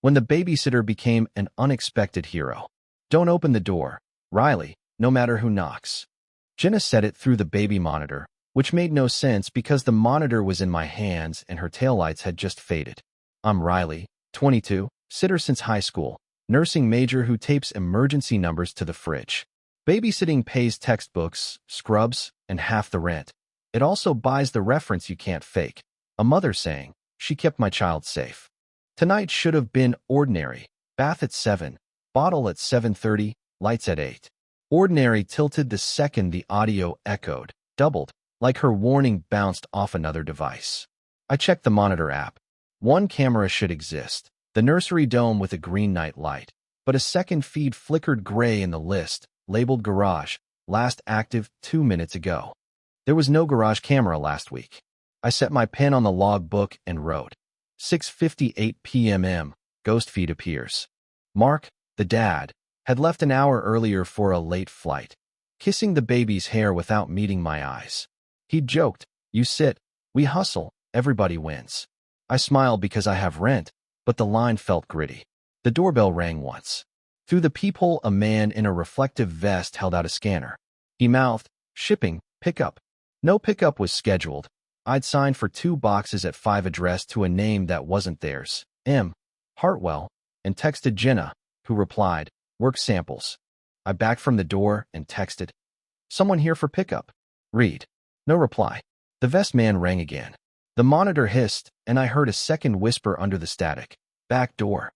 when the babysitter became an unexpected hero. Don't open the door, Riley, no matter who knocks. Jenna said it through the baby monitor, which made no sense because the monitor was in my hands and her taillights had just faded. I'm Riley, 22, sitter since high school, nursing major who tapes emergency numbers to the fridge. Babysitting pays textbooks, scrubs, and half the rent. It also buys the reference you can't fake. A mother saying, she kept my child safe. Tonight should have been ordinary. Bath at 7, bottle at 7:30, lights at 8. Ordinary tilted the second the audio echoed, doubled, like her warning bounced off another device. I checked the monitor app. One camera should exist, the nursery dome with a green night light, but a second feed flickered gray in the list, labeled garage, last active 2 minutes ago. There was no garage camera last week. I set my pen on the log book and wrote, 6:58 p.m. Ghost feed appears. Mark, the dad, had left an hour earlier for a late flight, kissing the baby's hair without meeting my eyes. He'd joked, you sit, we hustle, everybody wins. I smiled because I have rent, but the line felt gritty. The doorbell rang once. Through the peephole, a man in a reflective vest held out a scanner. He mouthed, shipping, pickup. No pickup was scheduled. I'd signed for 2 boxes at 5 addressed to a name that wasn't theirs, M. Hartwell, and texted Jenna, who replied, work samples. I backed from the door and texted, someone here for pickup. Read. No reply. The vest man rang again. The monitor hissed, and I heard a second whisper under the static. Back door.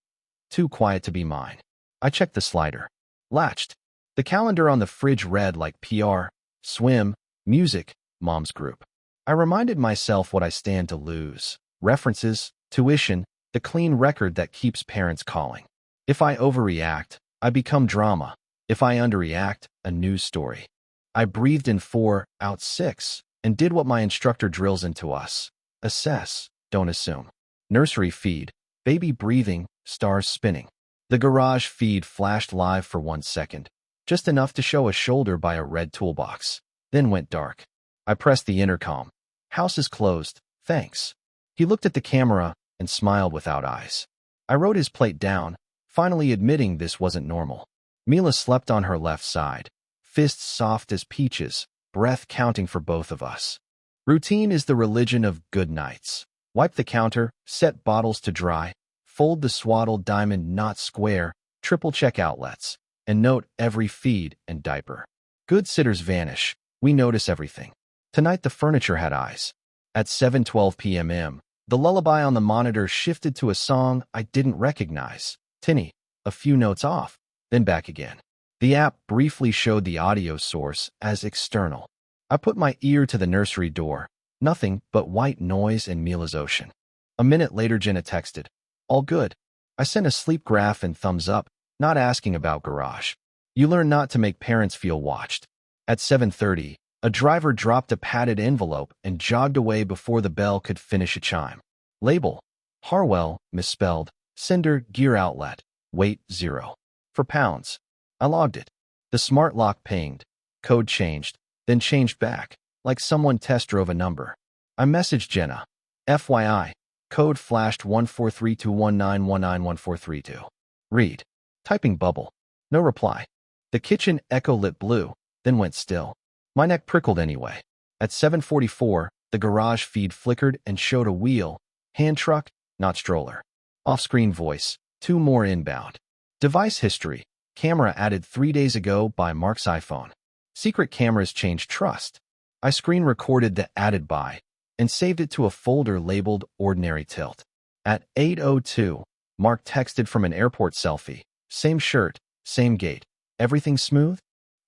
Too quiet to be mine. I checked the slider. Latched. The calendar on the fridge read like PR, swim, music, mom's group. I reminded myself what I stand to lose. References, tuition, the clean record that keeps parents calling. If I overreact, I become drama. If I underreact, a news story. I breathed in 4, out 6, and did what my instructor drills into us. Assess, don't assume. Nursery feed, baby breathing, stars spinning. The garage feed flashed live for 1 second, just enough to show a shoulder by a red toolbox, then went dark. I pressed the intercom. House is closed, thanks. He looked at the camera and smiled without eyes. I wrote his plate down, finally admitting this wasn't normal. Mila slept on her left side, fists soft as peaches, breath counting for both of us. Routine is the religion of good nights. Wipe the counter, set bottles to dry, fold the swaddle diamond knot square, triple check outlets, and note every feed and diaper. Good sitters vanish. We notice everything. Tonight the furniture had eyes. At 7:12 p.m., the lullaby on the monitor shifted to a song I didn't recognize. Tinny, a few notes off, then back again. The app briefly showed the audio source as external. I put my ear to the nursery door. Nothing but white noise and Mila's ocean. A minute later, Jenna texted, all good. I sent a sleep graph and thumbs up, not asking about garage. You learn not to make parents feel watched. At 7:30, a driver dropped a padded envelope and jogged away before the bell could finish a chime. Label, Harwell, misspelled, sender, gear outlet, weight 0. For pounds. I logged it. The smart lock pinged. Code changed, then changed back, like someone test drove a number. I messaged Jenna. FYI, code flashed 14321919142. Read. Typing bubble. No reply. The kitchen echo lit blue, then went still. My neck prickled anyway. At 7:44, the garage feed flickered and showed a wheel, hand truck, not stroller. Off-screen voice, 2 more inbound. Device history, camera added 3 days ago by Mark's iPhone. Secret cameras change trust. I screen recorded the added by and saved it to a folder labeled ordinary tilt. At 8:02, Mark texted from an airport selfie. Same shirt, same gate. Everything smooth?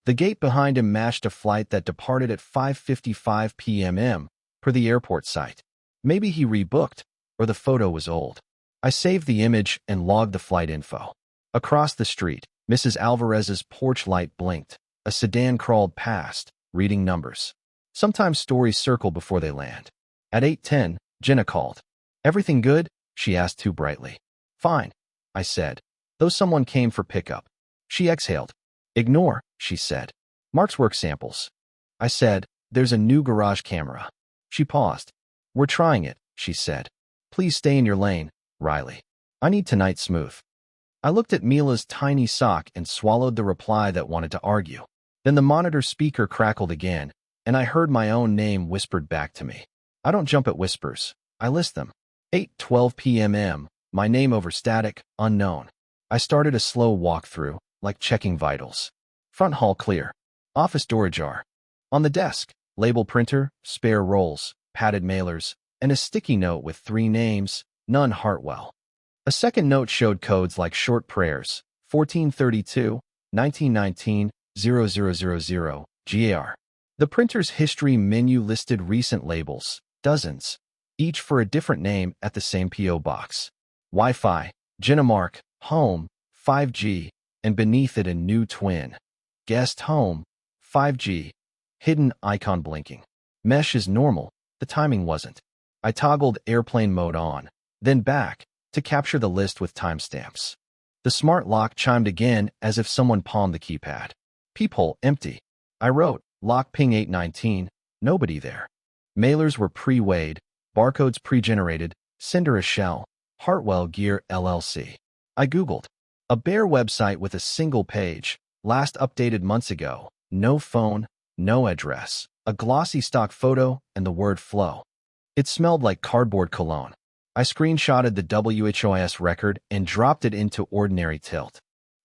The gate behind him matched a flight that departed at 5:55 p.m. per the airport site. Maybe he rebooked, or the photo was old. I saved the image and logged the flight info. Across the street, Mrs. Alvarez's porch light blinked. A sedan crawled past, reading numbers. Sometimes stories circle before they land. At 8:10, Jenna called. Everything good? She asked too brightly. Fine, I said. Though someone came for pickup. She exhaled. Ignore, she said. Mark's work samples. I said, there's a new garage camera. She paused. We're trying it, she said. Please stay in your lane, Riley. I need tonight smooth. I looked at Mila's tiny sock and swallowed the reply that wanted to argue. Then the monitor speaker crackled again, and I heard my own name whispered back to me. I don't jump at whispers. I list them. 8:12 p.m. My name over static, unknown. I started a slow walkthrough, like checking vitals. Front hall clear. Office door ajar. On the desk, label printer, spare rolls, padded mailers, and a sticky note with 3 names, none Hartwell. A second note showed codes like short prayers, 1432, 1919, 0000, GAR. The printer's history menu listed recent labels, dozens, each for a different name at the same P.O. box. Wi-Fi, Ginamark, Home, 5G, and beneath it a new twin. Guest Home, 5G, hidden icon blinking. Mesh is normal, the timing wasn't. I toggled airplane mode on, then back, to capture the list with timestamps. The smart lock chimed again as if someone palmed the keypad. Peephole empty. I wrote, lock ping 819, nobody there. Mailers were pre-weighed, barcodes pre-generated, sender a shell, Hartwell Gear LLC. I Googled. A bare website with a single page, last updated months ago, no phone, no address, a glossy stock photo, and the word flow. It smelled like cardboard cologne. I screenshotted the WHOIS record and dropped it into ordinary tilt.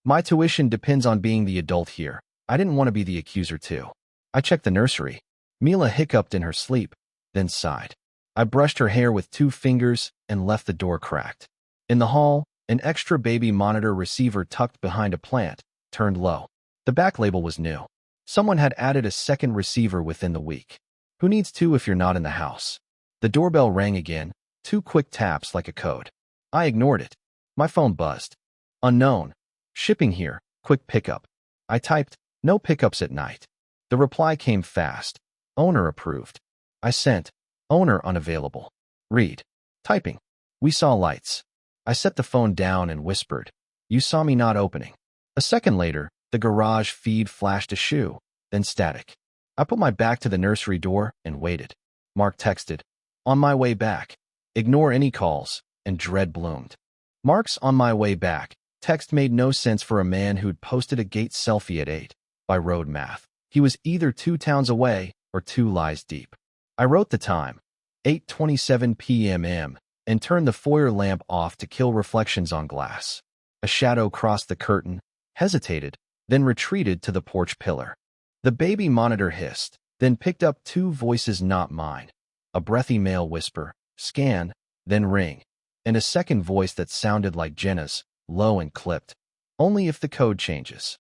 My tuition depends on being the adult here. I didn't want to be the accuser too. I checked the nursery. Mila hiccuped in her sleep, then sighed. I brushed her hair with 2 fingers and left the door cracked. In the hall, an extra baby monitor receiver tucked behind a plant turned low. The back label was new. Someone had added a second receiver within the week. Who needs 2 if you're not in the house? The doorbell rang again, 2 quick taps like a code. I ignored it. My phone buzzed. Unknown. Shipping here. Quick pickup. I typed, no pickups at night. The reply came fast. Owner approved. I sent, owner unavailable. Read. Typing. We saw lights. I set the phone down and whispered, you saw me not opening. A second later, the garage feed flashed a shoe, then static. I put my back to the nursery door and waited. Mark texted, on my way back. Ignore any calls, and dread bloomed. Mark's on my way back text made no sense for a man who'd posted a gate selfie at 8, by road math. He was either 2 towns away or 2 lies deep. I wrote the time, 8:27 p.m., and turned the foyer lamp off to kill reflections on glass. A shadow crossed the curtain, hesitated, then retreated to the porch pillar. The baby monitor hissed, then picked up 2 voices not mine. A breathy male whisper, scan, then ring, and a second voice that sounded like Jenna's, low and clipped. Only if the code changes.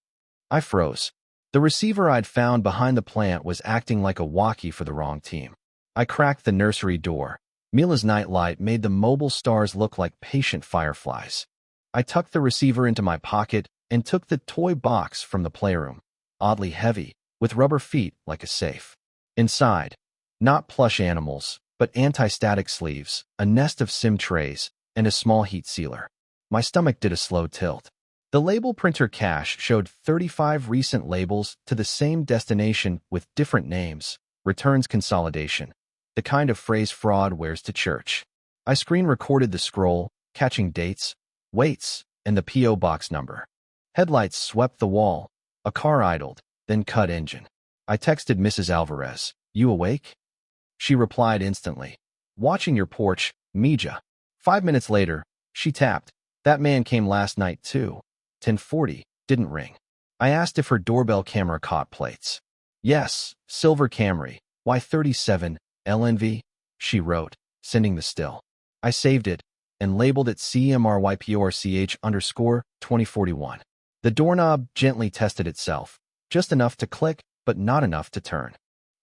I froze. The receiver I'd found behind the plant was acting like a walkie for the wrong team. I cracked the nursery door. Mila's nightlight made the mobile stars look like patient fireflies. I tucked the receiver into my pocket and took the toy box from the playroom, oddly heavy, with rubber feet like a safe. Inside, not plush animals, but anti-static sleeves, a nest of SIM trays, and a small heat sealer. My stomach did a slow tilt. The label printer cache showed 35 recent labels to the same destination with different names, returns consolidation, the kind of phrase fraud wears to church. I screen recorded the scroll, catching dates, weights, and the P.O. box number. Headlights swept the wall. A car idled, then cut engine. I texted Mrs. Alvarez, you awake? She replied instantly, watching your porch, Mija. 5 minutes later, she tapped, that man came last night too. 10:40, didn't ring. I asked if her doorbell camera caught plates. Yes, silver Camry, Y37, LNV, she wrote, sending the still. I saved it and labeled it CMRYPORCH_2041. The doorknob gently tested itself, just enough to click, but not enough to turn.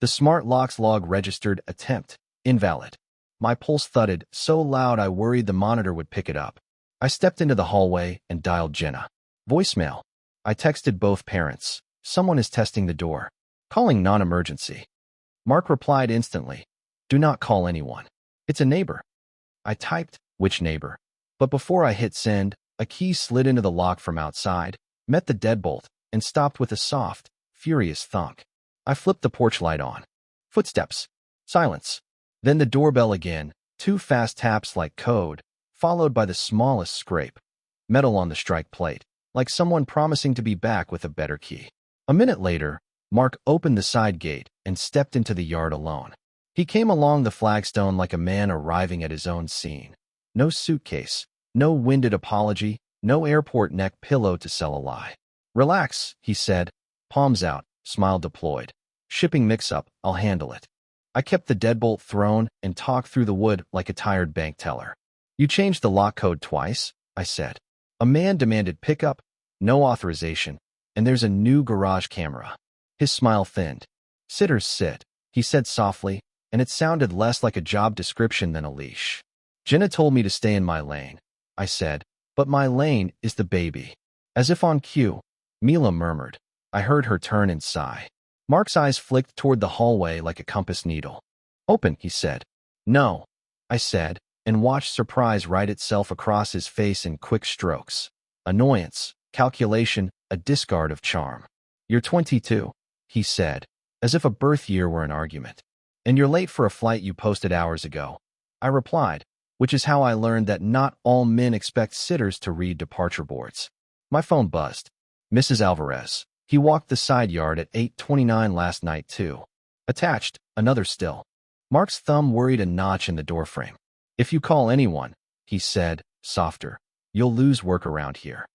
The smart lock's log registered attempt, invalid. My pulse thudded so loud I worried the monitor would pick it up. I stepped into the hallway and dialed Jenna. Voicemail. I texted both parents. Someone is testing the door. Calling non-emergency. Mark replied instantly. Do not call anyone. It's a neighbor. I typed, which neighbor? But before I hit send, a key slid into the lock from outside, met the deadbolt, and stopped with a soft, furious thunk. I flipped the porch light on. Footsteps. Silence. Then the doorbell again, 2 fast taps like code, followed by the smallest scrape. Metal on the strike plate, like someone promising to be back with a better key. A minute later, Mark opened the side gate and stepped into the yard alone. He came along the flagstone like a man arriving at his own scene. No suitcase, no winded apology, no airport neck pillow to sell a lie. "Relax," he said, palms out, smile deployed. "Shipping mix-up, I'll handle it." I kept the deadbolt thrown and talked through the wood like a tired bank teller. "You changed the lock code twice," I said. "A man demanded pickup, no authorization, and there's a new garage camera." His smile thinned. "Sitters sit," he said softly, and it sounded less like a job description than a leash. "Jenna told me to stay in my lane," I said, "but my lane is the baby." As if on cue, Mila murmured. I heard her turn and sigh. Mark's eyes flicked toward the hallway like a compass needle. "Open," he said. "No," I said, and watched surprise write itself across his face in quick strokes. Annoyance, calculation, a discard of charm. "You're 22, he said, as if a birth year were an argument. "And you're late for a flight you posted hours ago," I replied, which is how I learned that not all men expect sitters to read departure boards. My phone buzzed. "Mrs. Alvarez. He walked the side yard at 8:29 last night, too." Attached, another still. Mark's thumb worried a notch in the doorframe. "If you call anyone," he said, softer, "you'll lose work around here."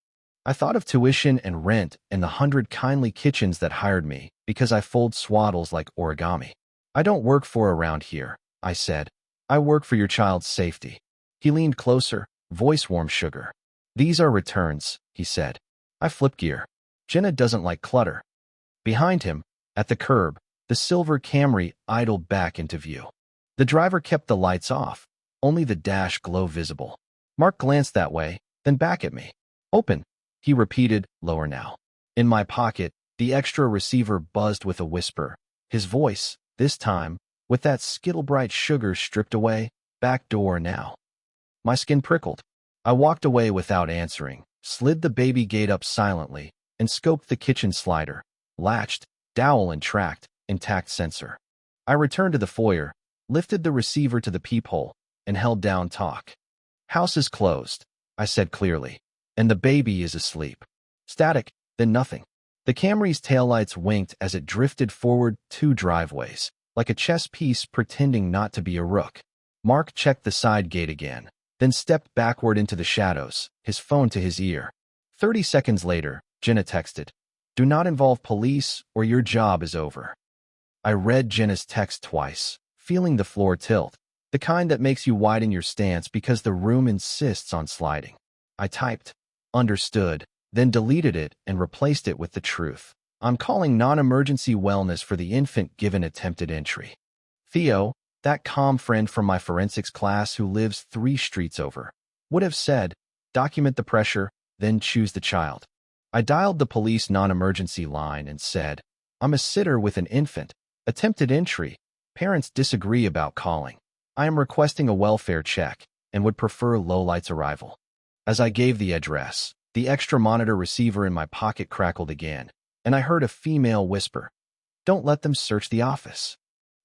I thought of tuition and rent and the 100 kindly kitchens that hired me because I fold swaddles like origami. "I don't work for around here," I said. "I work for your child's safety." He leaned closer, voice warm sugar. "These are returns," he said. I flipped gear. Jenna doesn't like clutter. Behind him, at the curb, the silver Camry idled back into view. The driver kept the lights off, only the dash glow visible. Mark glanced that way, then back at me. "Open," he repeated, lower now. In my pocket, the extra receiver buzzed with a whisper. His voice, this time, with that skittle-bright sugar stripped away, "Back door now." My skin prickled. I walked away without answering, slid the baby gate up silently, and scoped the kitchen slider. Latched, dowel intact, intact sensor. I returned to the foyer, lifted the receiver to the peephole, and held down talk. "House is closed," I said clearly, "and the baby is asleep." Static, then nothing. The Camry's taillights winked as it drifted forward 2 driveways, like a chess piece pretending not to be a rook. Mark checked the side gate again, then stepped backward into the shadows, his phone to his ear. 30 seconds later, Jenna texted, "Do not involve police or your job is over." I read Jenna's text twice, feeling the floor tilt, the kind that makes you widen your stance because the room insists on sliding. I typed, "Understood," then deleted it and replaced it with the truth. "I'm calling non-emergency wellness for the infant given attempted entry." Theo, that calm friend from my forensics class who lives 3 streets over, would have said, "Document the pressure, then choose the child." I dialed the police non-emergency line and said, "I'm a sitter with an infant. Attempted entry. Parents disagree about calling. I am requesting a welfare check and would prefer low lights arrival." As I gave the address, the extra monitor receiver in my pocket crackled again, and I heard a female whisper, "Don't let them search the office."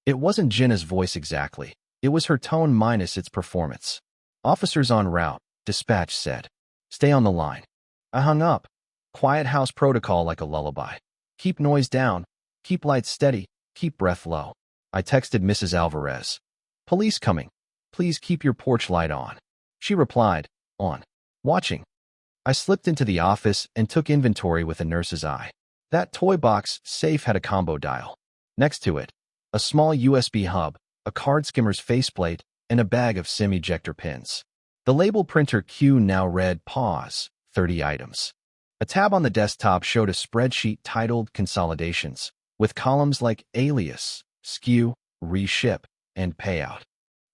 It wasn't Jenna's voice exactly. It was her tone minus its performance. "Officers en route," dispatch said. "Stay on the line." I hung up. Quiet house protocol like a lullaby. Keep noise down. Keep lights steady. Keep breath low. I texted Mrs. Alvarez. "Police coming. Please keep your porch light on." She replied, "On. Watching." I slipped into the office and took inventory with a nurse's eye. That toy box safe had a combo dial. Next to it, a small USB hub, a card skimmer's faceplate, and a bag of SIM ejector pins. The label printer Q now read pause, 30 items. A tab on the desktop showed a spreadsheet titled Consolidations, with columns like alias, SKU, reship, and payout.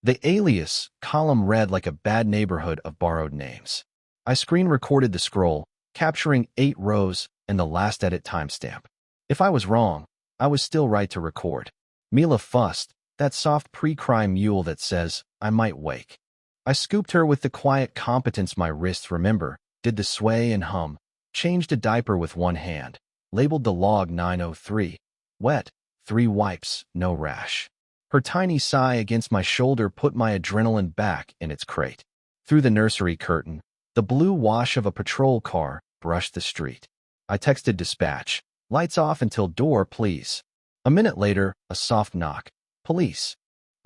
The alias column read like a bad neighborhood of borrowed names. I screen recorded the scroll, capturing 8 rows and the last edit timestamp. If I was wrong, I was still right to record. Mila fussed, that soft pre-crime mule that says, "I might wake." I scooped her with the quiet competence my wrists remember, did the sway and hum, changed a diaper with one hand, labeled the log 903, wet, 3 wipes, no rash. Her tiny sigh against my shoulder put my adrenaline back in its crate. Through the nursery curtain, the blue wash of a patrol car brushed the street. I texted dispatch, "Lights off until door, please." A minute later, a soft knock. "Police."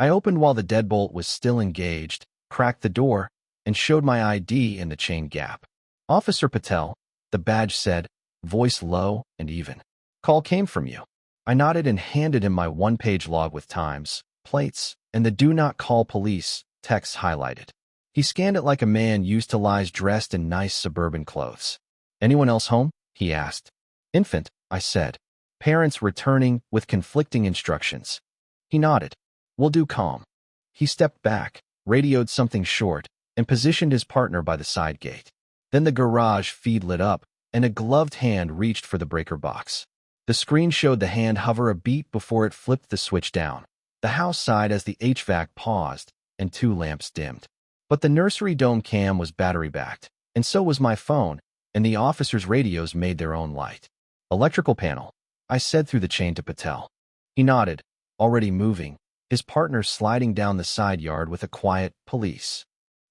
I opened while the deadbolt was still engaged, cracked the door, and showed my ID in the chain gap. "Officer Patel," the badge said, voice low and even. "Call came from you." I nodded and handed him my one-page log with times, plates, and the "Do Not Call Police" text highlighted. He scanned it like a man used to lies dressed in nice suburban clothes. "Anyone else home?" he asked. "Infant," I said. "Parents returning with conflicting instructions." He nodded. "We'll do calm." He stepped back, radioed something short, and positioned his partner by the side gate. Then the garage feed lit up, and a gloved hand reached for the breaker box. The screen showed the hand hover a beat before it flipped the switch down. The house sighed as the HVAC paused, and 2 lamps dimmed. But the nursery dome cam was battery-backed, and so was my phone, and the officers' radios made their own light. "Electrical panel," I said through the chain to Patel. He nodded, already moving, his partner sliding down the side yard with a quiet "police."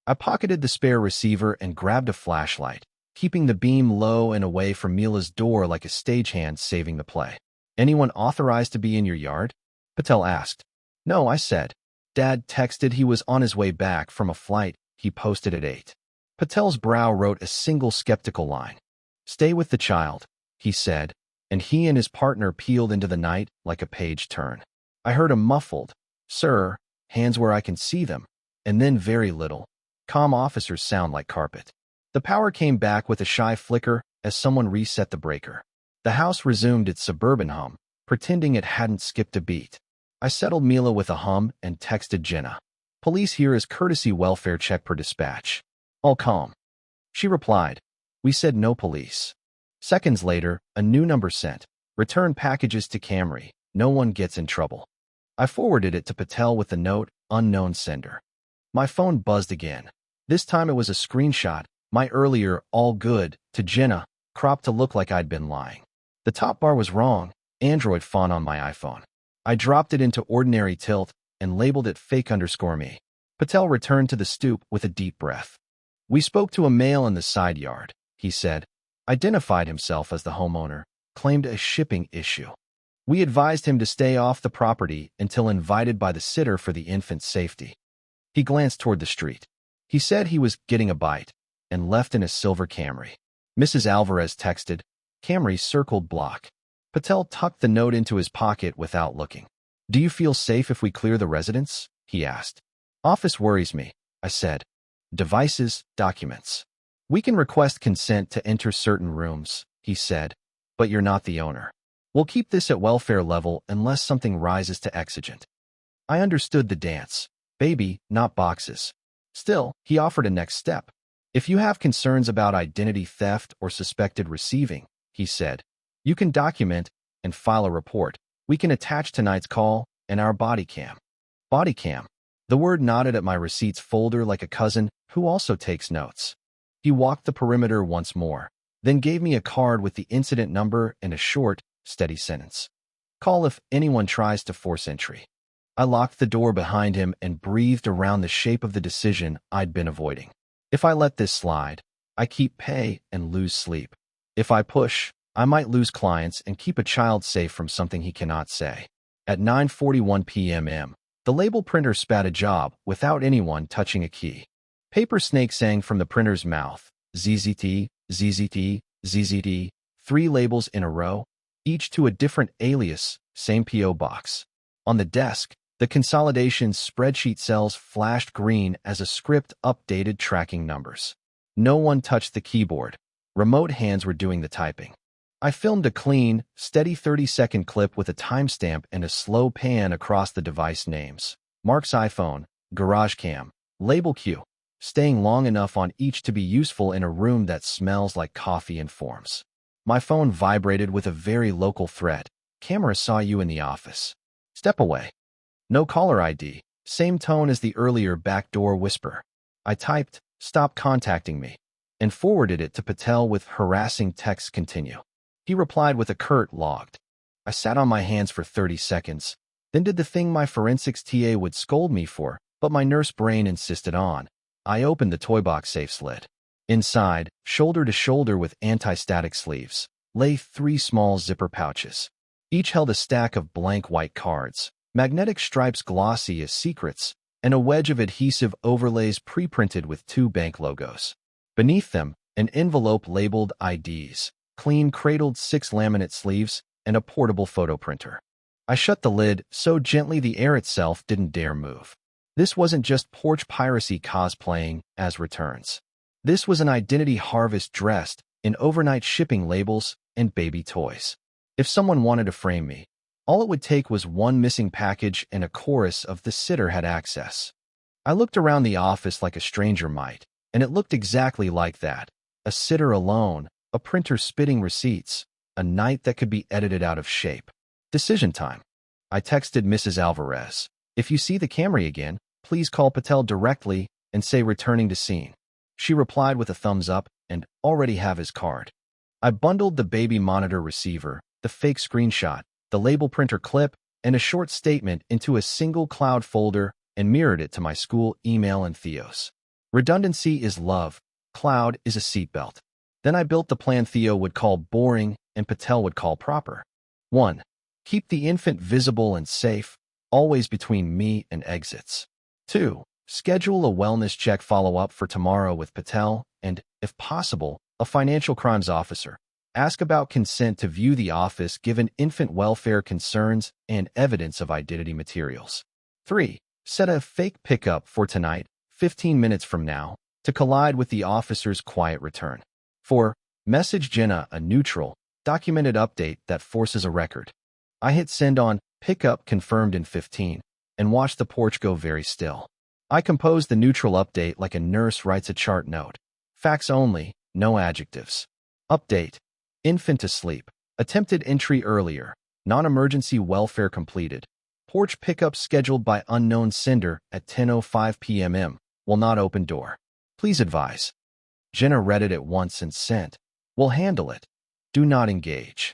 I pocketed the spare receiver and grabbed a flashlight, keeping the beam low and away from Mila's door like a stagehand saving the play. "Anyone authorized to be in your yard?" Patel asked. "No," I said. "Dad texted he was on his way back from a flight he posted at 8. Patel's brow wrote a single skeptical line. "Stay with the child," he said, and he and his partner peeled into the night like a page turn. I heard a muffled, "Sir," hands where I can see them, and then very little. Calm officers sound like carpet. The power came back with a shy flicker as someone reset the breaker. The house resumed its suburban hum, pretending it hadn't skipped a beat. I settled Mila with a hum and texted Jenna. "Police here is courtesy welfare check per dispatch. All calm." She replied. "We said no police." Seconds later, a new number sent. "Return packages to Camry. No one gets in trouble." I forwarded it to Patel with the note, "Unknown sender." My phone buzzed again. This time it was a screenshot, my earlier "all good" to Jenna, cropped to look like I'd been lying. The top bar was wrong, Android font on my iPhone. I dropped it into ordinary tilt and labeled it fake_me. Patel returned to the stoop with a deep breath. "We spoke to a male in the side yard," he said. Identified himself as the homeowner, claimed a shipping issue. "We advised him to stay off the property until invited by the sitter for the infant's safety." He glanced toward the street. He said he was getting a bite and left in a silver Camry. Mrs. Alvarez texted, "Camry circled block." Patel tucked the note into his pocket without looking. "Do you feel safe if we clear the residence?" he asked. "Office worries me," I said. "Devices, documents. We can request consent to enter certain rooms," he said, "but you're not the owner. We'll keep this at welfare level unless something rises to exigent." I understood the dance. Baby, not boxes. Still, he offered a next step. "If you have concerns about identity theft or suspected receiving," he said, "you can document and file a report. We can attach tonight's call and our body cam." Body cam. The word nodded at my receipts folder like a cousin who also takes notes. He walked the perimeter once more, then gave me a card with the incident number and a short, steady sentence. "Call if anyone tries to force entry." I locked the door behind him and breathed around the shape of the decision I'd been avoiding. If I let this slide, I keep pay and lose sleep. If I push, I might lose clients and keep a child safe from something he cannot say. At 9:41 p.m., the label printer spat a job without anyone touching a key. Paper snake sang from the printer's mouth, ZZT, ZZT, ZZT, 3 labels in a row, each to a different alias, same P.O. box. On the desk, the Consolidations spreadsheet cells flashed green as a script updated tracking numbers. No one touched the keyboard. Remote hands were doing the typing. I filmed a clean, steady 30-second clip with a timestamp and a slow pan across the device names. Mark's iPhone, GarageCam, Label Q, staying long enough on each to be useful in a room that smells like coffee and forms. My phone vibrated with a very local threat. "Camera saw you in the office. Step away." No caller ID, same tone as the earlier backdoor whisper. I typed, "Stop contacting me," and forwarded it to Patel with harassing text continue. He replied with a curt "logged." I sat on my hands for 30 seconds, then did the thing my forensics TA would scold me for, but my nurse brain insisted on. I opened the toy box safe's lid. Inside, shoulder to shoulder with anti-static sleeves, lay 3 small zipper pouches. Each held a stack of blank white cards, magnetic stripes glossy as secrets, and a wedge of adhesive overlays pre-printed with 2 bank logos. Beneath them, an envelope labeled IDs, clean cradled 6 laminate sleeves, and a portable photo printer. I shut the lid so gently the air itself didn't dare move. This wasn't just porch piracy cosplaying as returns. This was an identity harvest dressed in overnight shipping labels and baby toys. If someone wanted to frame me, all it would take was one missing package and a chorus of "the sitter had access." I looked around the office like a stranger might, and it looked exactly like that. A sitter alone, a printer spitting receipts, a night that could be edited out of shape. Decision time. I texted Mrs. Alvarez, "If you see the Camry again, please call Patel directly and say returning to scene." She replied with a thumbs up and "already have his card." I bundled the baby monitor receiver, the fake screenshot, the label printer clip, and a short statement into a single cloud folder and mirrored it to my school email and Theo's. Redundancy is love. Cloud is a seatbelt. Then I built the plan Theo would call boring and Patel would call proper. 1. Keep the infant visible and safe, always between me and exits. 2. Schedule a wellness check follow-up for tomorrow with Patel and, if possible, a financial crimes officer. Ask about consent to view the office given infant welfare concerns and evidence of identity materials. 3. Set a fake pickup for tonight, 15 minutes from now, to collide with the officer's quiet return. 4. Message Jenna a neutral, documented update that forces a record. I hit send on "pickup confirmed in 15" and watched the porch go very still. I composed the neutral update like a nurse writes a chart note. Facts only, no adjectives. Update. Infant asleep. Attempted entry earlier. Non-emergency welfare completed. Porch pickup scheduled by unknown sender at 10:05 p.m. Will not open door. Please advise. Jenna read it at once and sent. We'll handle it. Do not engage.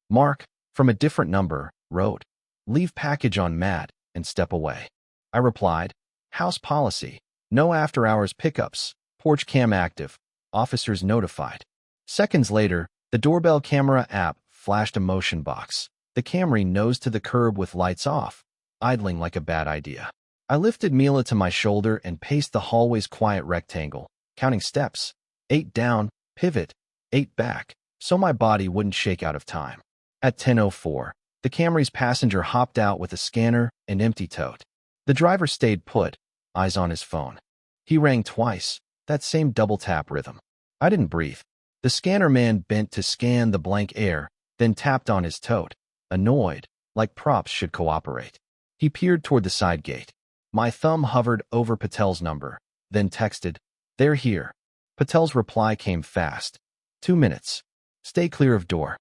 Mark, from a different number, wrote, "Leave package on mat and step away." I replied, "House policy. No after-hours pickups. porch-cam active. Officers notified." Seconds later, the doorbell camera app flashed a motion box. The Camry nosed to the curb with lights off, idling like a bad idea. I lifted Mila to my shoulder and paced the hallway's quiet rectangle, counting steps. 8 down, pivot, 8 back, so my body wouldn't shake out of time. At 10:04, the Camry's passenger hopped out with a scanner and empty tote. The driver stayed put, eyes on his phone. He rang twice, that same double-tap rhythm. I didn't breathe. The scanner man bent to scan the blank air, then tapped on his tote, annoyed, like props should cooperate. He peered toward the side gate. My thumb hovered over Patel's number, then texted, "They're here." Patel's reply came fast. 2 minutes. Stay clear of door.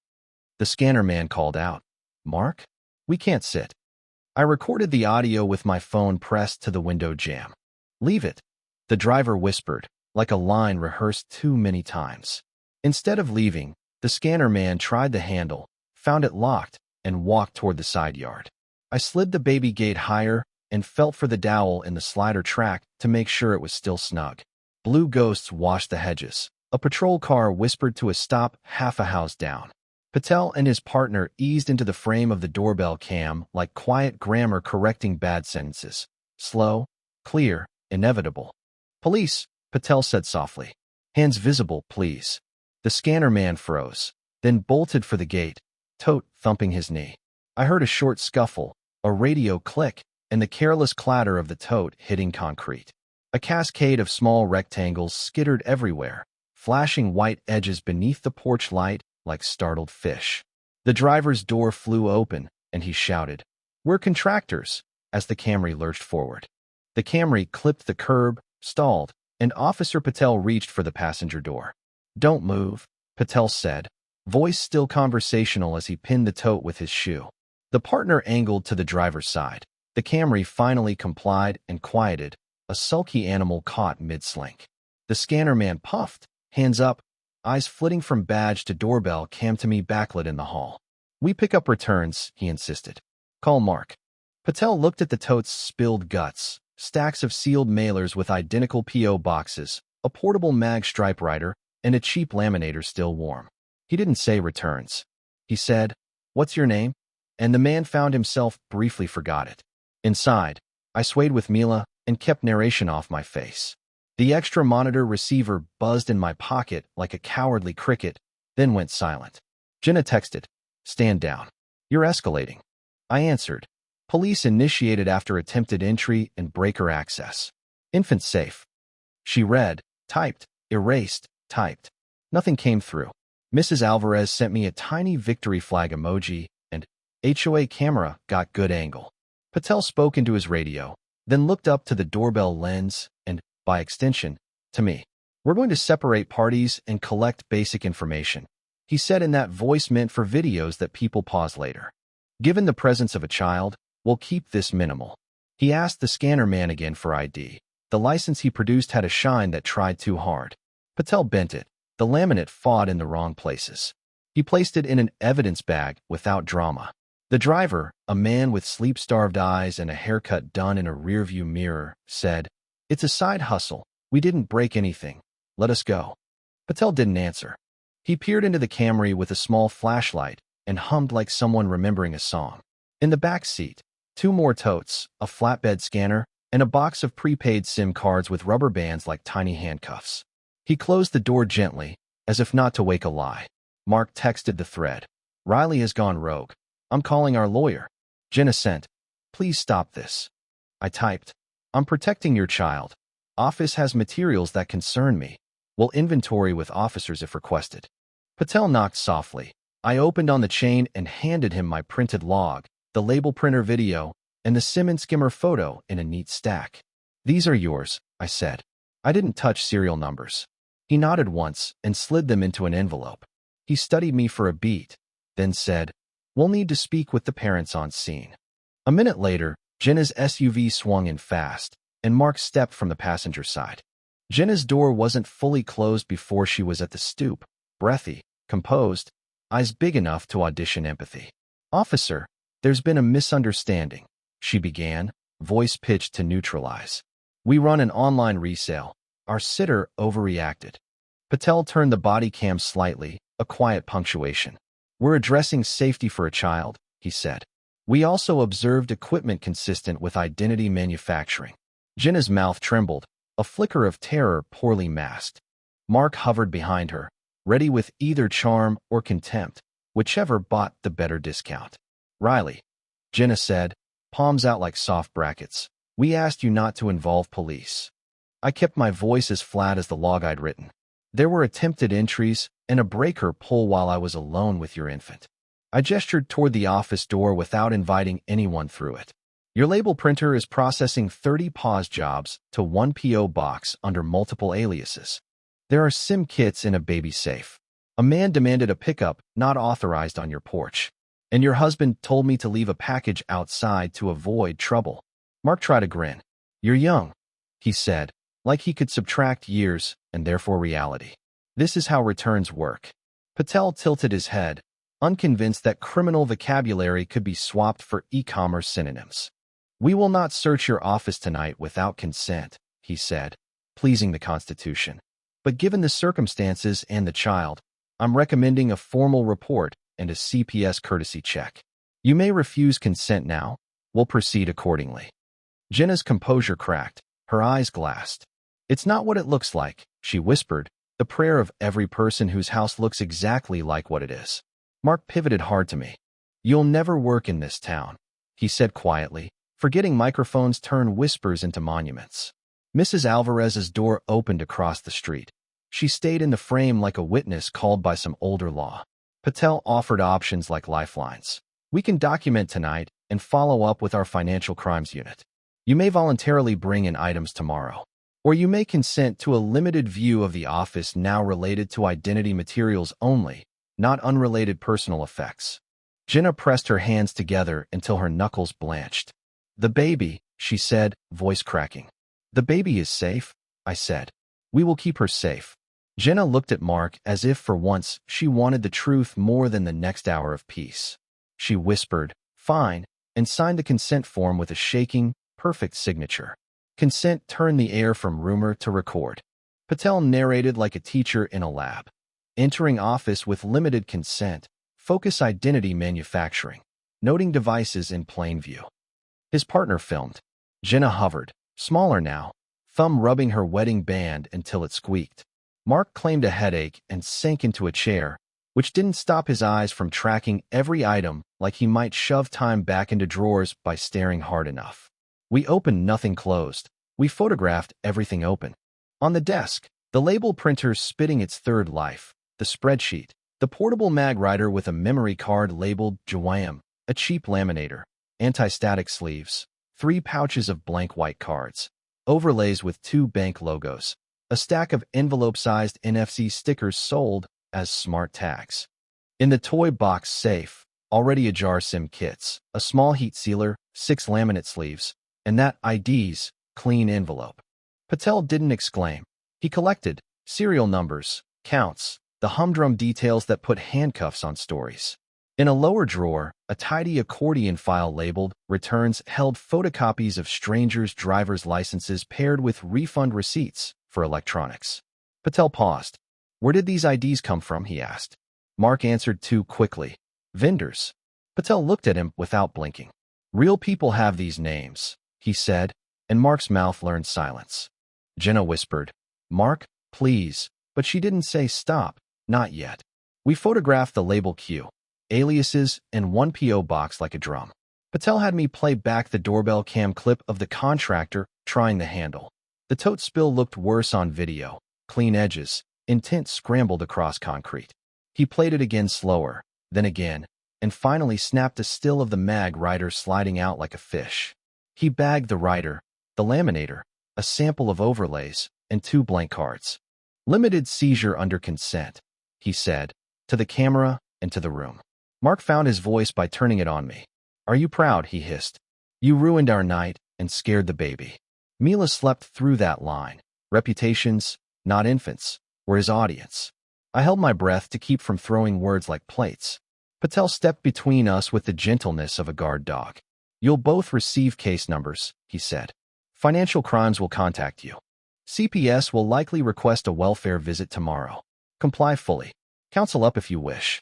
The scanner man called out, "Mark? We can't sit." I recorded the audio with my phone pressed to the window jamb. "Leave it," the driver whispered, like a line rehearsed too many times. Instead of leaving, the scanner man tried the handle, found it locked, and walked toward the side yard. I slid the baby gate higher and felt for the dowel in the slider track to make sure it was still snug. Blue ghosts washed the hedges. A patrol car whispered to a stop half a house down. Patel and his partner eased into the frame of the doorbell cam like quiet grammar correcting bad sentences. Slow, clear, inevitable. "Police," Patel said softly. "Hands visible, please." The scanner man froze, then bolted for the gate, tote thumping his knee. I heard a short scuffle, a radio click, and the careless clatter of the tote hitting concrete. A cascade of small rectangles skittered everywhere, flashing white edges beneath the porch light like startled fish. The driver's door flew open, and he shouted, "We're contractors," as the Camry lurched forward. The Camry clipped the curb, stalled, and Officer Patel reached for the passenger door. "Don't move," Patel said, voice still conversational as he pinned the tote with his shoe. The partner angled to the driver's side. The Camry finally complied and quieted, a sulky animal caught mid-slink. The scanner man puffed, hands up, eyes flitting from badge to doorbell cam to me backlit in the hall. "We pick up returns," he insisted. "Call Mark." Patel looked at the tote's spilled guts, stacks of sealed mailers with identical P.O. boxes, a portable mag stripe writer, and a cheap laminator still warm. He didn't say returns. He said, "What's your name?" And the man found himself briefly forgot it. Inside, I swayed with Mila and kept narration off my face. The extra monitor receiver buzzed in my pocket like a cowardly cricket, then went silent. Jenna texted, "Stand down. You're escalating." I answered, "Police initiated after attempted entry and breaker access. Infant safe." She read, typed, erased, typed. Nothing came through. Mrs. Alvarez sent me a tiny victory flag emoji, and HOA camera got good angle. Patel spoke into his radio, then looked up to the doorbell lens and, by extension, to me. "We're going to separate parties and collect basic information," he said in that voice meant for videos that people pause later. "Given the presence of a child, we'll keep this minimal." He asked the scanner man again for ID. The license he produced had a shine that tried too hard. Patel bent it. The laminate fought in the wrong places. He placed it in an evidence bag without drama. The driver, a man with sleep-starved eyes and a haircut done in a rearview mirror, said, "It's a side hustle. We didn't break anything. Let us go." Patel didn't answer. He peered into the Camry with a small flashlight and hummed like someone remembering a song. In the back seat, 2 more totes, a flatbed scanner, and a box of prepaid SIM cards with rubber bands like tiny handcuffs. He closed the door gently, as if not to wake a lie. Mark texted the thread. "Riley has gone rogue. I'm calling our lawyer." Jenna sent, "Please stop this." I typed, "I'm protecting your child. Office has materials that concern me. We'll inventory with officers if requested." Patel knocked softly. I opened on the chain and handed him my printed log, the label printer video, and the SIM and skimmer photo in a neat stack. "These are yours," I said. I didn't touch serial numbers. He nodded once and slid them into an envelope. He studied me for a beat, then said, "We'll need to speak with the parents on scene." A minute later, Jenna's SUV swung in fast, and Mark stepped from the passenger side. Jenna's door wasn't fully closed before she was at the stoop, breathy, composed, eyes big enough to audition empathy. "Officer, there's been a misunderstanding," she began, voice pitched to neutralize. "We run an online resale. Our sitter overreacted." Patel turned the body cam slightly, a quiet punctuation. "We're addressing safety for a child," he said. "We also observed equipment consistent with identity manufacturing." Jenna's mouth trembled, a flicker of terror poorly masked. Mark hovered behind her, ready with either charm or contempt, whichever bought the better discount. "Riley," Jenna said, palms out like soft brackets, "we asked you not to involve police." I kept my voice as flat as the log I'd written. "There were attempted entries and a breaker pull while I was alone with your infant." I gestured toward the office door without inviting anyone through it. "Your label printer is processing 30 pause jobs to 1 P.O. box under multiple aliases. There are SIM kits in a baby safe. A man demanded a pickup not authorized on your porch. And your husband told me to leave a package outside to avoid trouble." Mark tried a grin. "You're young," he said, like he could subtract years and therefore reality. "This is how returns work." Patel tilted his head, unconvinced that criminal vocabulary could be swapped for e-commerce synonyms. "We will not search your office tonight without consent," he said, pleasing the Constitution. "But given the circumstances and the child, I'm recommending a formal report and a CPS courtesy check. You may refuse consent now. We'll proceed accordingly." Jenna's composure cracked, her eyes glassed. "It's not what it looks like," she whispered, the prayer of every person whose house looks exactly like what it is. Mark pivoted hard to me. "You'll never work in this town," he said quietly, forgetting microphones turn whispers into monuments. Mrs. Alvarez's door opened across the street. She stayed in the frame like a witness called by some older law. Patel offered options like lifelines. "We can document tonight and follow up with our financial crimes unit. You may voluntarily bring in items tomorrow. Or you may consent to a limited view of the office now related to identity materials only, not unrelated personal effects." Jenna pressed her hands together until her knuckles blanched. "The baby," she said, voice cracking. "The baby is safe," I said. "We will keep her safe." Jenna looked at Mark as if for once she wanted the truth more than the next hour of peace. She whispered, "Fine," and signed the consent form with a shaking, perfect signature. Consent turned the air from rumor to record. Patel narrated like a teacher in a lab. Entering office with limited consent. Focus identity manufacturing. Noting devices in plain view. His partner filmed. Jenna hovered, smaller now, thumb rubbing her wedding band until it squeaked. Mark claimed a headache and sank into a chair, which didn't stop his eyes from tracking every item like he might shove time back into drawers by staring hard enough. We opened nothing closed. We photographed everything open. On the desk, the label printer spitting its third life, the spreadsheet, the portable mag writer with a memory card labeled Jawam, a cheap laminator, anti-static sleeves, 3 pouches of blank white cards, overlays with 2 bank logos, a stack of envelope-sized NFC stickers sold as smart tags. In the toy box safe, already ajar SIM kits, a small heat sealer, 6 laminate sleeves, and that ID's clean envelope. Patel didn't exclaim. He collected serial numbers, counts, the humdrum details that put handcuffs on stories. In a lower drawer, a tidy accordion file labeled Returns held photocopies of strangers' driver's licenses paired with refund receipts for electronics. Patel paused. Where did these IDs come from, he asked. Mark answered too quickly. Vendors. Patel looked at him without blinking. Real people have these names, he said, and Mark's mouth learned silence. Jenna whispered, Mark, please, but she didn't say stop, not yet. We photographed the label queue, aliases, and 1 P.O. box like a drum. Patel had me play back the doorbell cam clip of the contractor trying the handle. The tote spill looked worse on video, clean edges, intent scrambled across concrete. He played it again slower, then again, and finally snapped a still of the mag writer sliding out like a fish. He bagged the writer, the laminator, a sample of overlays, and 2 blank cards. Limited seizure under consent, he said, to the camera and to the room. Mark found his voice by turning it on me. Are you proud, he hissed. You ruined our night and scared the baby. Mila slept through that line. Reputations, not infants, were his audience. I held my breath to keep from throwing words like plates. Patel stepped between us with the gentleness of a guard dog. You'll both receive case numbers, he said. Financial crimes will contact you. CPS will likely request a welfare visit tomorrow. Comply fully. Counsel up if you wish.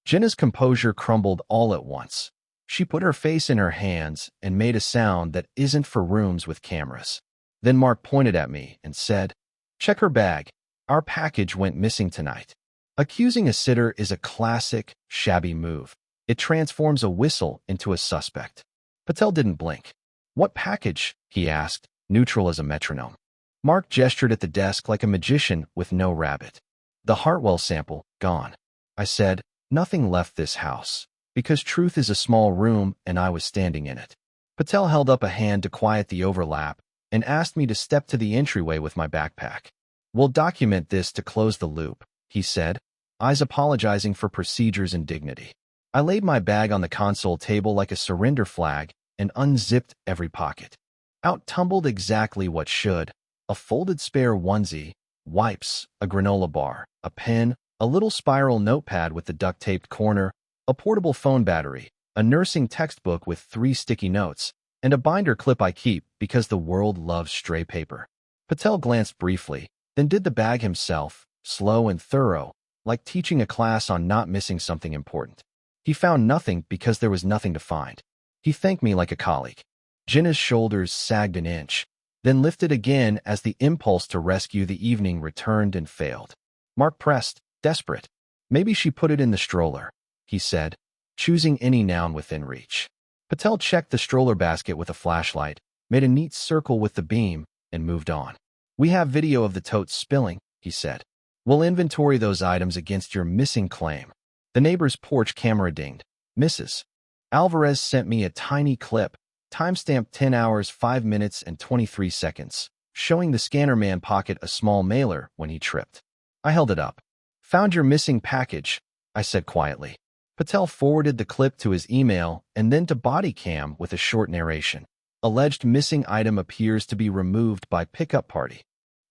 Jenna's composure crumbled all at once. She put her face in her hands and made a sound that isn't for rooms with cameras. Then Mark pointed at me and said, Check her bag. Our package went missing tonight. Accusing a sitter is a classic, shabby move. It transforms a whistle into a suspect. Patel didn't blink. What package? He asked, neutral as a metronome. Mark gestured at the desk like a magician with no rabbit. The Hartwell sample, gone. I said, nothing left this house, because truth is a small room and I was standing in it. Patel held up a hand to quiet the overlap and asked me to step to the entryway with my backpack. We'll document this to close the loop, he said, eyes apologizing for procedures and dignity. I laid my bag on the console table like a surrender flag and unzipped every pocket. Out tumbled exactly what should: a folded spare onesie, wipes, a granola bar, a pen, a little spiral notepad with the duct-taped corner, a portable phone battery, a nursing textbook with 3 sticky notes, and a binder clip I keep because the world loves stray paper. Patel glanced briefly, then did the bag himself, slow and thorough, like teaching a class on not missing something important. He found nothing because there was nothing to find. He thanked me like a colleague. Jenna's shoulders sagged an inch, then lifted again as the impulse to rescue the evening returned and failed. Mark pressed, desperate. Maybe she put it in the stroller, he said, choosing any noun within reach. Patel checked the stroller basket with a flashlight, made a neat circle with the beam, and moved on. We have video of the tote spilling, he said. We'll inventory those items against your missing claim. The neighbor's porch camera dinged. Mrs. Alvarez sent me a tiny clip, timestamped 10 hours, 5 minutes, and 23 seconds, showing the scanner man pocket a small mailer when he tripped. I held it up. Found your missing package, I said quietly. Patel forwarded the clip to his email and then to body cam with a short narration. Alleged missing item appears to be removed by pickup party.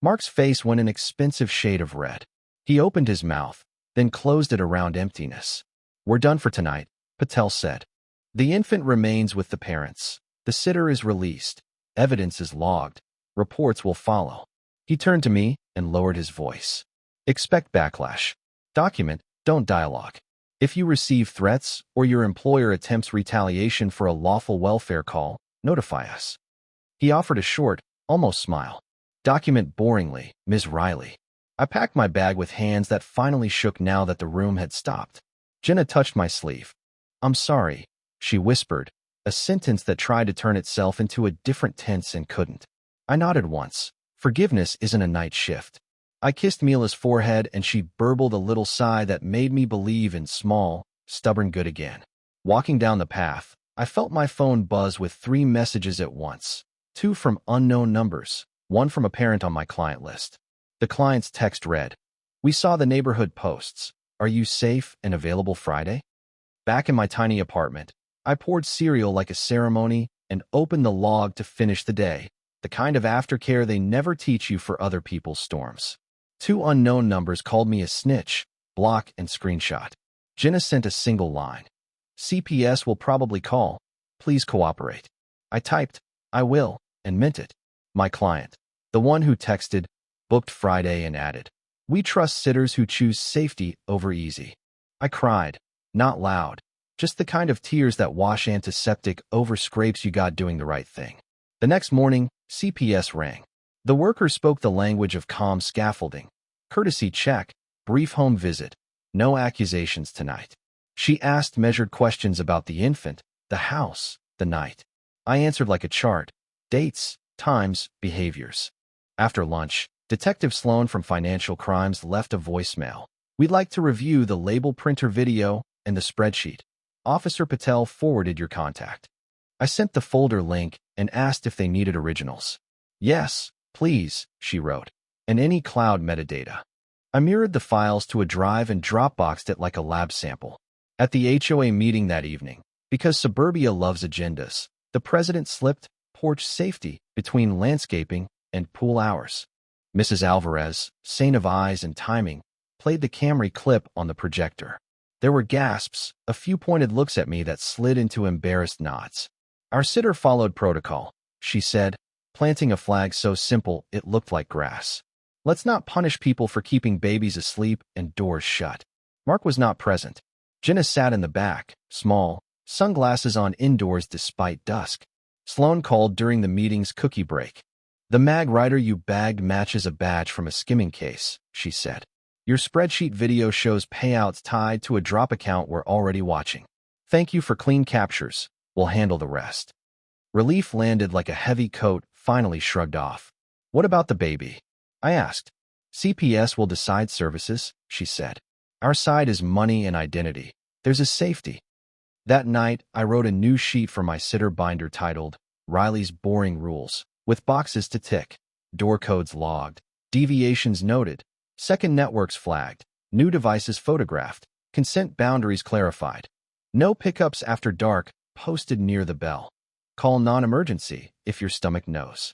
Mark's face went an expensive shade of red. He opened his mouth, then closed it around emptiness. We're done for tonight, Patel said. The infant remains with the parents. The sitter is released. Evidence is logged. Reports will follow. He turned to me and lowered his voice. Expect backlash. Document, don't dialogue. If you receive threats or your employer attempts retaliation for a lawful welfare call, notify us. He offered a short, almost smile. Document boringly, Ms. Riley. I packed my bag with hands that finally shook now that the room had stopped. Jenna touched my sleeve. I'm sorry, she whispered, a sentence that tried to turn itself into a different tense and couldn't. I nodded once. Forgiveness isn't a night shift. I kissed Mila's forehead and she burbled a little sigh that made me believe in small, stubborn good again. Walking down the path, I felt my phone buzz with 3 messages at once. 2 from unknown numbers, 1 from a parent on my client list. The client's text read, "We saw the neighborhood posts. Are you safe and available Friday?" Back in my tiny apartment, I poured cereal like a ceremony and opened the log to finish the day, the kind of aftercare they never teach you for other people's storms. 2 unknown numbers called me a snitch, block, and screenshot. Jenna sent a single line. CPS will probably call. Please cooperate. I typed, I will, and meant it. My client, the one who texted, booked Friday and added, we trust sitters who choose safety over easy. I cried, not loud, just the kind of tears that wash antiseptic over scrapes you got doing the right thing. The next morning, CPS rang. The worker spoke the language of calm scaffolding. Courtesy check, brief home visit, no accusations tonight. She asked measured questions about the infant, the house, the night. I answered like a chart, dates, times, behaviors. After lunch, Detective Sloan from Financial Crimes left a voicemail. We'd like to review the label printer video and the spreadsheet. Officer Patel forwarded your contact. I sent the folder link and asked if they needed originals. Yes, please, she wrote, and any cloud metadata. I mirrored the files to a drive and Dropboxed it like a lab sample. At the HOA meeting that evening, because suburbia loves agendas, the president slipped porch safety between landscaping and pool hours. Mrs. Alvarez, saint of eyes and timing, played the Camry clip on the projector. There were gasps, a few pointed looks at me that slid into embarrassed nods. Our sitter followed protocol, she said, planting a flag so simple it looked like grass. Let's not punish people for keeping babies asleep and doors shut. Mark was not present. Jenna sat in the back, small, sunglasses on indoors despite dusk. Sloan called during the meeting's cookie break. The mag writer you bagged matches a badge from a skimming case, she said. Your spreadsheet video shows payouts tied to a drop account we're already watching. Thank you for clean captures. We'll handle the rest. Relief landed like a heavy coat, finally shrugged off. What about the baby? I asked. CPS will decide services, she said. Our side is money and identity. There's a safety. That night, I wrote a new sheet for my sitter binder titled, Riley's Boring Rules, with boxes to tick, door codes logged, deviations noted, second networks flagged, new devices photographed, consent boundaries clarified. No pickups after dark, posted near the bell. Call non-emergency if your stomach knows.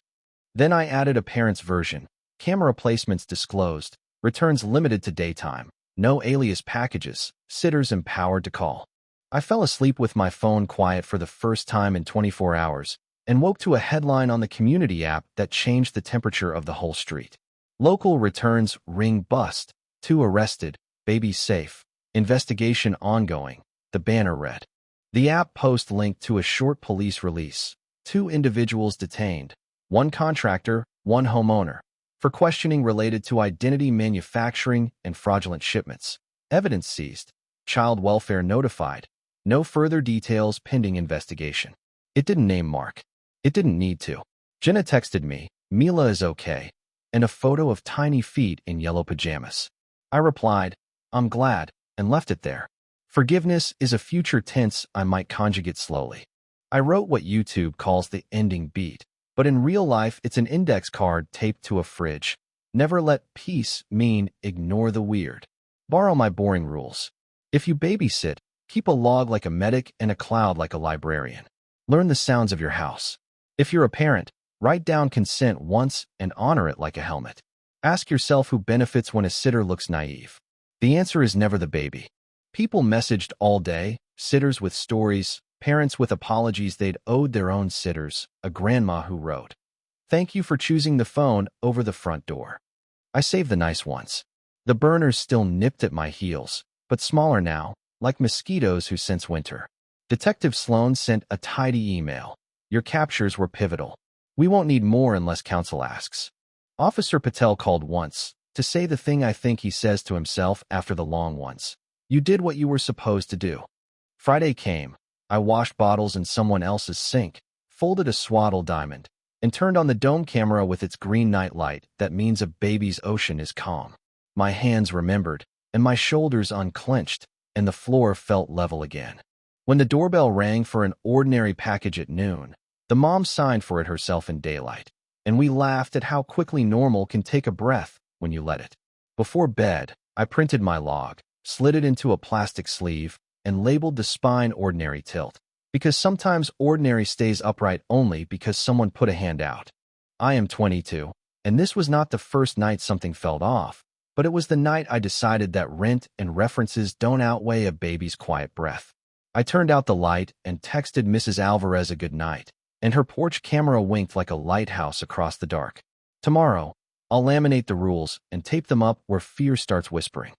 Then I added a parent's version, camera placements disclosed, returns limited to daytime, no alias packages, sitters empowered to call. I fell asleep with my phone quiet for the first time in 24 hours and woke to a headline on the community app that changed the temperature of the whole street. Local returns ring bust, 2 arrested, baby safe, investigation ongoing, the banner read. The app post linked to a short police release, 2 individuals detained, 1 contractor, 1 homeowner, for questioning related to identity manufacturing and fraudulent shipments. Evidence seized, child welfare notified, no further details pending investigation. It didn't name Mark. It didn't need to. Jenna texted me, Mila is okay, and a photo of tiny feet in yellow pajamas. I replied, I'm glad, and left it there. Forgiveness is a future tense I might conjugate slowly. I wrote what YouTube calls the ending beat, but in real life it's an index card taped to a fridge. Never let peace mean ignore the weird. Borrow my boring rules. If you babysit, keep a log like a medic and a cloud like a librarian. Learn the sounds of your house. If you're a parent, write down consent once and honor it like a helmet. Ask yourself who benefits when a sitter looks naive. The answer is never the baby. People messaged all day, sitters with stories, parents with apologies they'd owed their own sitters, a grandma who wrote, Thank you for choosing the phone over the front door. I saved the nice ones. The burners still nipped at my heels, but smaller now, like mosquitoes who sense winter. Detective Sloan sent a tidy email. Your captures were pivotal. We won't need more unless counsel asks. Officer Patel called once, to say the thing I think he says to himself after the long ones. You did what you were supposed to do. Friday came. I washed bottles in someone else's sink, folded a swaddle diamond, and turned on the dome camera with its green night light that means a baby's ocean is calm. My hands remembered, and my shoulders unclenched, and the floor felt level again. When the doorbell rang for an ordinary package at noon, the mom signed for it herself in daylight, and we laughed at how quickly normal can take a breath when you let it. Before bed, I printed my log, slid it into a plastic sleeve, and labeled the spine ordinary tilt, because sometimes ordinary stays upright only because someone put a hand out. I am 22, and this was not the first night something felt off, but it was the night I decided that rent and references don't outweigh a baby's quiet breath. I turned out the light and texted Mrs. Alvarez a good night, and her porch camera winked like a lighthouse across the dark. Tomorrow, I'll laminate the rules and tape them up where fear starts whispering.